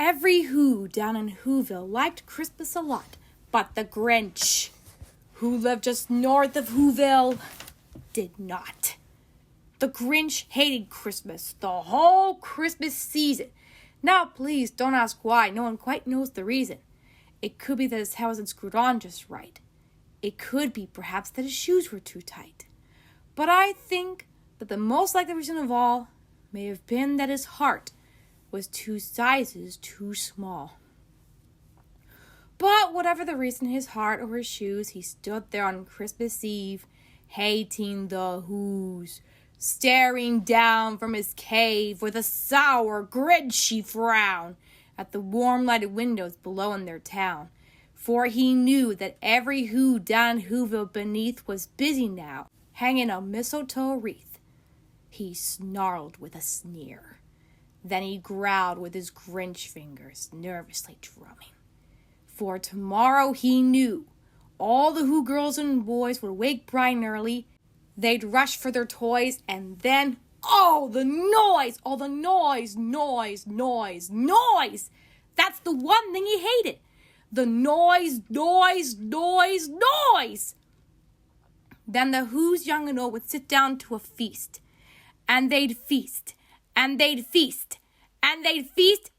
Every Who down in Whoville liked Christmas a lot, but the Grinch, who lived just north of Whoville, did not. The Grinch hated Christmas the whole Christmas season. Now, please don't ask why. No one quite knows the reason. It could be that his hat wasn't screwed on just right. It could be, perhaps, that his shoes were too tight. But I think that the most likely reason of all may have been that his heart was 2 sizes too small. But whatever the reason, his heart or his shoes, he stood there on Christmas Eve, hating the Who's, staring down from his cave with a sour, grinchy frown at the warm lighted windows below in their town. For he knew that every Who down Whoville beneath was busy now, hanging a mistletoe wreath. He snarled with a sneer. Then he growled with his Grinch fingers, nervously drumming. For tomorrow, he knew, all the Who girls and boys would wake bright and early. They'd rush for their toys, and then, oh, the noise! All the noise! That's the one thing he hated. The noise! Then the Who's young and old would sit down to a feast. And they'd feast. And they'd feast. And they'd feast.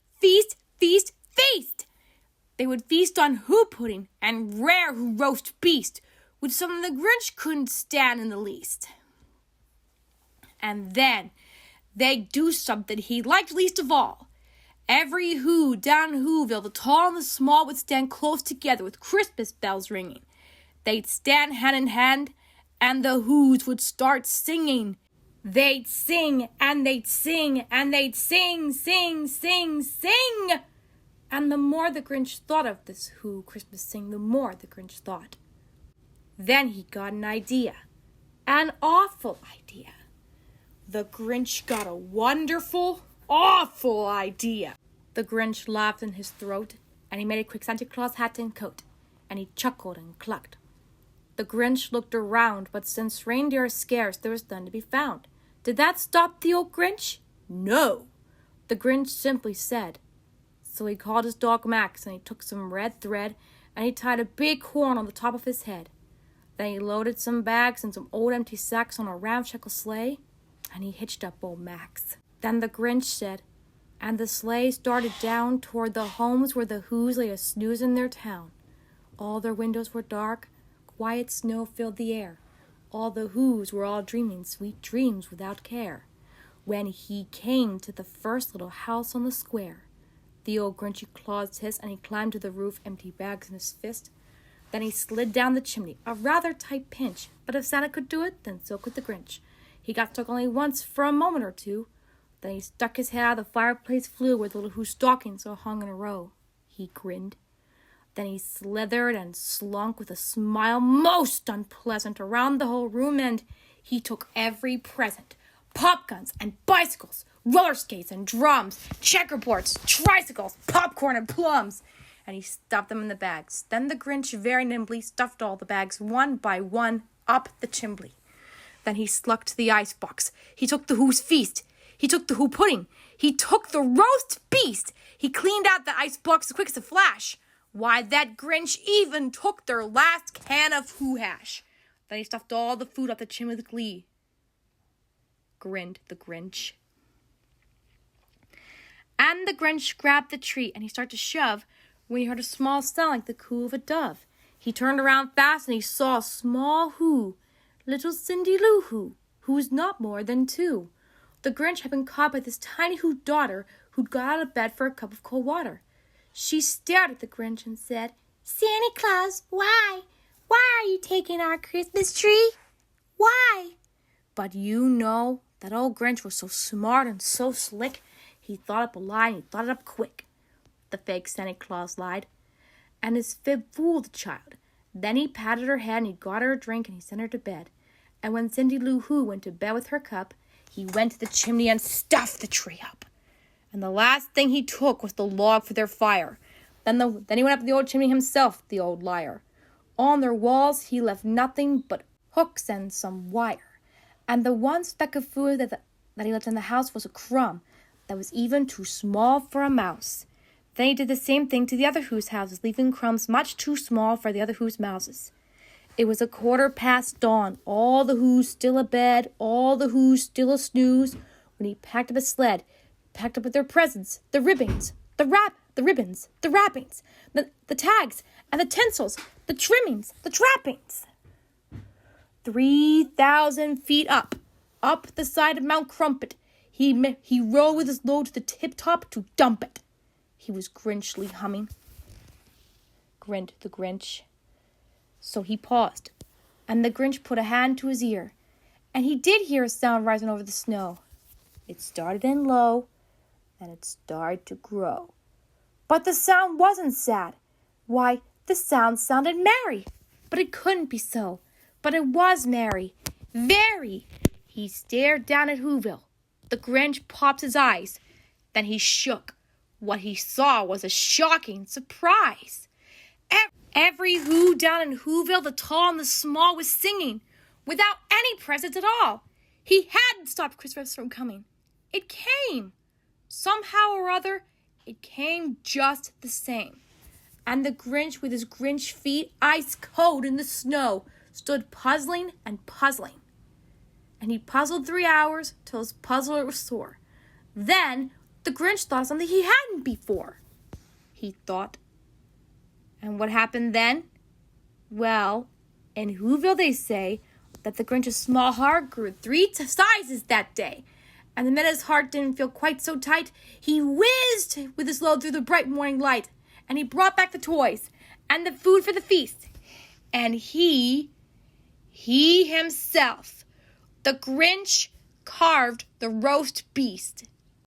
They would feast on Who pudding and rare Who roast beast, which something the Grinch couldn't stand in the least. And then they'd do something he liked least of all. Every Who down Whoville, the tall and the small, would stand close together with Christmas bells ringing. They'd stand hand in hand, and the Who's would start singing. They'd sing, and they'd sing, and they'd sing. And the more the Grinch thought of this Who Christmas sing, the more the Grinch thought. Then he got an idea. An awful idea. The Grinch got a wonderful, awful idea. The Grinch laughed in his throat, and he made a quick Santa Claus hat and coat, and he chuckled and clucked. The Grinch looked around, but since reindeer are scarce, there was none to be found. Did that stop the old Grinch? No. The Grinch simply said. So he called his dog Max, and he took some red thread, and he tied a big horn on the top of his head. Then he loaded some bags and some old empty sacks on a ramshackle sleigh, and he hitched up old Max. Then the Grinch said, and the sleigh started down toward the homes where the Who's lay a snooze in their town. All their windows were dark, quiet snow filled the air. All the Who's were all dreaming sweet dreams without care. When he came to the first little house on the square, the old Grinchy clawed his, and he climbed to the roof, empty bags in his fist. Then he slid down the chimney, a rather tight pinch, but if Santa could do it, then so could the Grinch. He got stuck only once for a moment or two. Then he stuck his head out of the fireplace flue where the little Who stockings all hung in a row. He grinned. Then he slithered and slunk with a smile most unpleasant around the whole room, and he took every present, pop guns and bicycles, roller skates and drums, checkerboards, tricycles, popcorn and plums, and he stuffed them in the bags. Then the Grinch very nimbly stuffed all the bags one by one up the chimney. Then he slucked to the icebox. He took the Who's feast. He took the Who pudding. He took the roast beast. He cleaned out the icebox as quick as a flash. Why, that Grinch even took their last can of Who hash. Then he stuffed all the food up the chimney with glee. Grinned the Grinch. And the Grinch grabbed the treat, and he started to shove when he heard a small sound like the coo of a dove. He turned around fast, and he saw a small Who, little Cindy Lou Who, who was not more than 2. The Grinch had been caught by this tiny Who daughter who'd got out of bed for a cup of cold water. She stared at the Grinch and said, Santa Claus, why? Why are you taking our Christmas tree? Why? But you know, that old Grinch was so smart and so slick, he thought up a lie, and he thought it up quick. The fake Santa Claus lied, and his fib fooled the child. Then he patted her head, and he got her a drink, and he sent her to bed. And when Cindy Lou Who went to bed with her cup, he went to the chimney and stuffed the tree up. And the last thing he took was the log for their fire. Then he went up the old chimney himself, the old liar. On their walls he left nothing but hooks and some wire. And the one speck of food that he left in the house was a crumb that was even too small for a mouse. Then he did the same thing to the other Who's houses, leaving crumbs much too small for the other Who's mouses. It was 1/4 past dawn, all the Who's still abed, all the Who's still a snooze, when he packed up his sled, packed up with their presents, the ribbons, the ribbons, the wrappings, the tags, and the tinsels, the trimmings, the trappings. 3,000 feet up the side of Mount Crumpet, he rode with his load to the tip-top to dump it. He was Grinchly humming. Grinned the Grinch. So he paused, and the Grinch put a hand to his ear, and he did hear a sound rising over the snow. It started in low, and it started to grow. But the sound wasn't sad. Why, the sound sounded merry. But it couldn't be so. But it was merry. Very. He stared down at Whoville. The Grinch popped his eyes. Then he shook. What he saw was a shocking surprise. Every Who down in Whoville, the tall and the small, was singing, without any presents at all. He hadn't stopped Christmas from coming. It came. Somehow or other, it came just the same. And the Grinch, with his Grinch feet ice cold in the snow, stood puzzling and puzzling. And he puzzled 3 hours till his puzzler was sore. Then the Grinch thought of something he hadn't before. He thought, and what happened then? Well, in Whoville they say that the Grinch's small heart grew 3 sizes that day. And the minute his heart didn't feel quite so tight, he whizzed with his load through the bright morning light. And he brought back the toys and the food for the feast. And he himself, the Grinch, carved the roast beast.